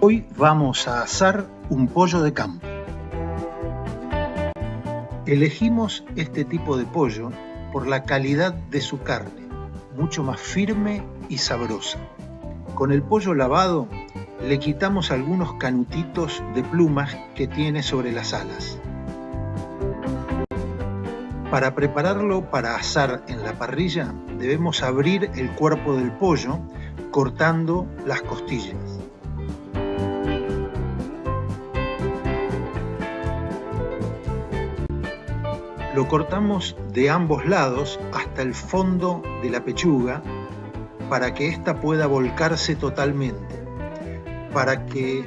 Hoy vamos a asar un pollo de campo. Elegimos este tipo de pollo por la calidad de su carne, mucho más firme y sabrosa. Con el pollo lavado le quitamos algunos canutitos de plumas que tiene sobre las alas. Para prepararlo para asar en la parrilla, debemos abrir el cuerpo del pollo cortando las costillas. Lo cortamos de ambos lados hasta el fondo de la pechuga para que ésta pueda volcarse totalmente. Para que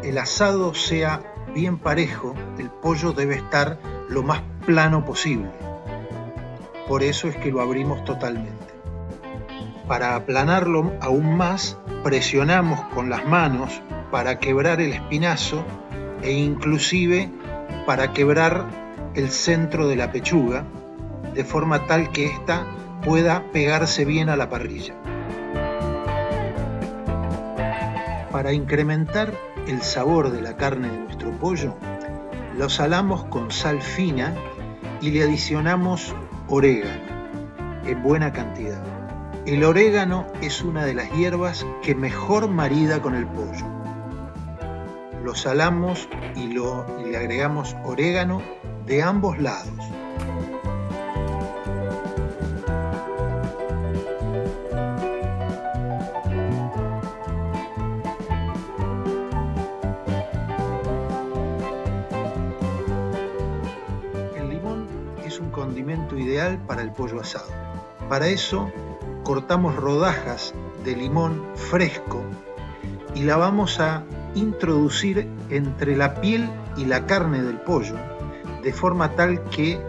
el asado sea bien parejo, el pollo debe estar lo más plano posible. Por eso es que lo abrimos totalmente. Para aplanarlo aún más, presionamos con las manos para quebrar el espinazo e inclusive para quebrar el centro de la pechuga, de forma tal que ésta pueda pegarse bien a la parrilla. Para incrementar el sabor de la carne de nuestro pollo, lo salamos con sal fina y le adicionamos orégano en buena cantidad. El orégano es una de las hierbas que mejor marida con el pollo. Lo salamos y le agregamos orégano de ambos lados. El limón es un condimento ideal para el pollo asado. Para eso cortamos rodajas de limón fresco y la vamos a introducir entre la piel y la carne del pollo, de forma tal que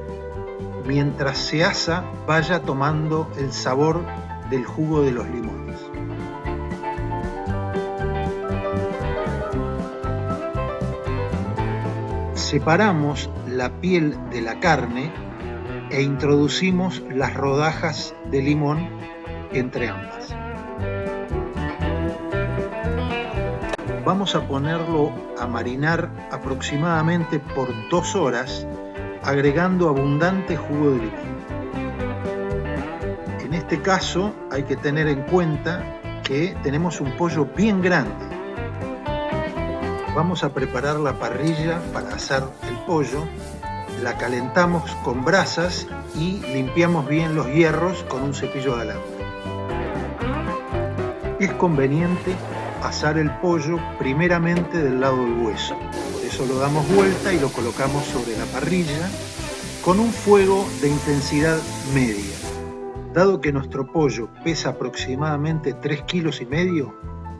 mientras se asa vaya tomando el sabor del jugo de los limones. Separamos la piel de la carne e introducimos las rodajas de limón entre ambas. Vamos a ponerlo a marinar aproximadamente por 2 horas, agregando abundante jugo de limón. En este caso hay que tener en cuenta que tenemos un pollo bien grande. Vamos a preparar la parrilla para asar el pollo, la calentamos con brasas y limpiamos bien los hierros con un cepillo de alambre. Es conveniente asar el pollo primeramente del lado del hueso. Por eso lo damos vuelta y lo colocamos sobre la parrilla con un fuego de intensidad media. Dado que nuestro pollo pesa aproximadamente 3,5 kilos,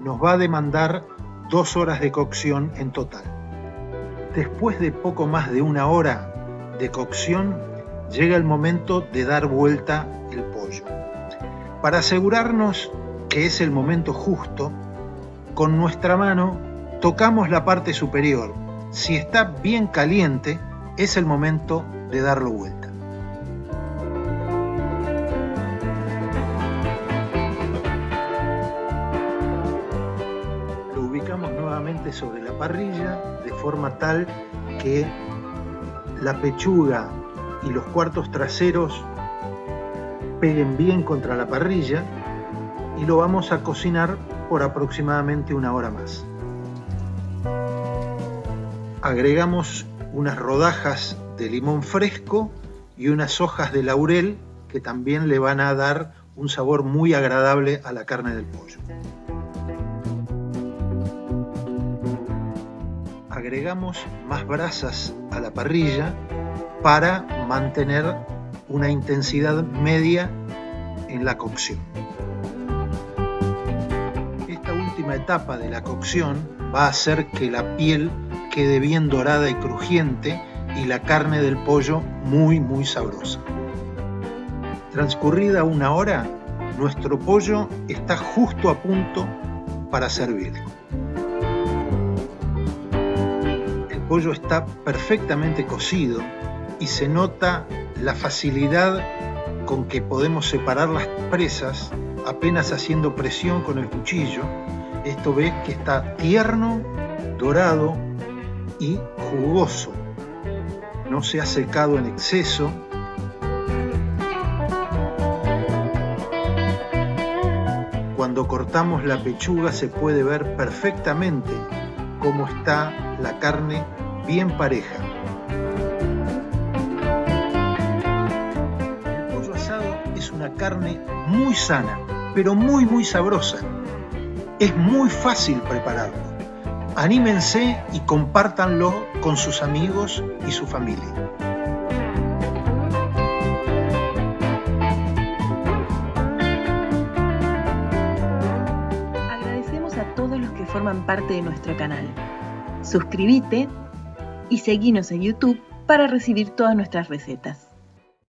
nos va a demandar 2 horas de cocción en total. Después de poco más de 1 hora de cocción, llega el momento de dar vuelta el pollo. Para asegurarnos que es el momento justo, con nuestra mano tocamos la parte superior. Si está bien caliente, es el momento de darlo vuelta. Lo ubicamos nuevamente sobre la parrilla de forma tal que la pechuga y los cuartos traseros peguen bien contra la parrilla y lo vamos a cocinar por aproximadamente 1 hora más. Agregamos unas rodajas de limón fresco y unas hojas de laurel que también le van a dar un sabor muy agradable a la carne del pollo. Agregamos más brasas a la parrilla para mantener una intensidad media en la cocción. Esta última etapa de la cocción va a hacer que la piel quede bien dorada y crujiente y la carne del pollo muy sabrosa. Transcurrida 1 hora, nuestro pollo está justo a punto para servir. El pollo está perfectamente cocido y se nota la facilidad con que podemos separar las presas apenas haciendo presión con el cuchillo Esto ves que está tierno, dorado y jugoso. No se ha secado en exceso. Cuando cortamos la pechuga se puede ver perfectamente cómo está la carne bien pareja. El pollo asado es una carne muy sana, pero muy sabrosa. Es muy fácil prepararlo. Anímense y compártanlo con sus amigos y su familia. Agradecemos a todos los que forman parte de nuestro canal. Suscríbete y seguinos en YouTube para recibir todas nuestras recetas.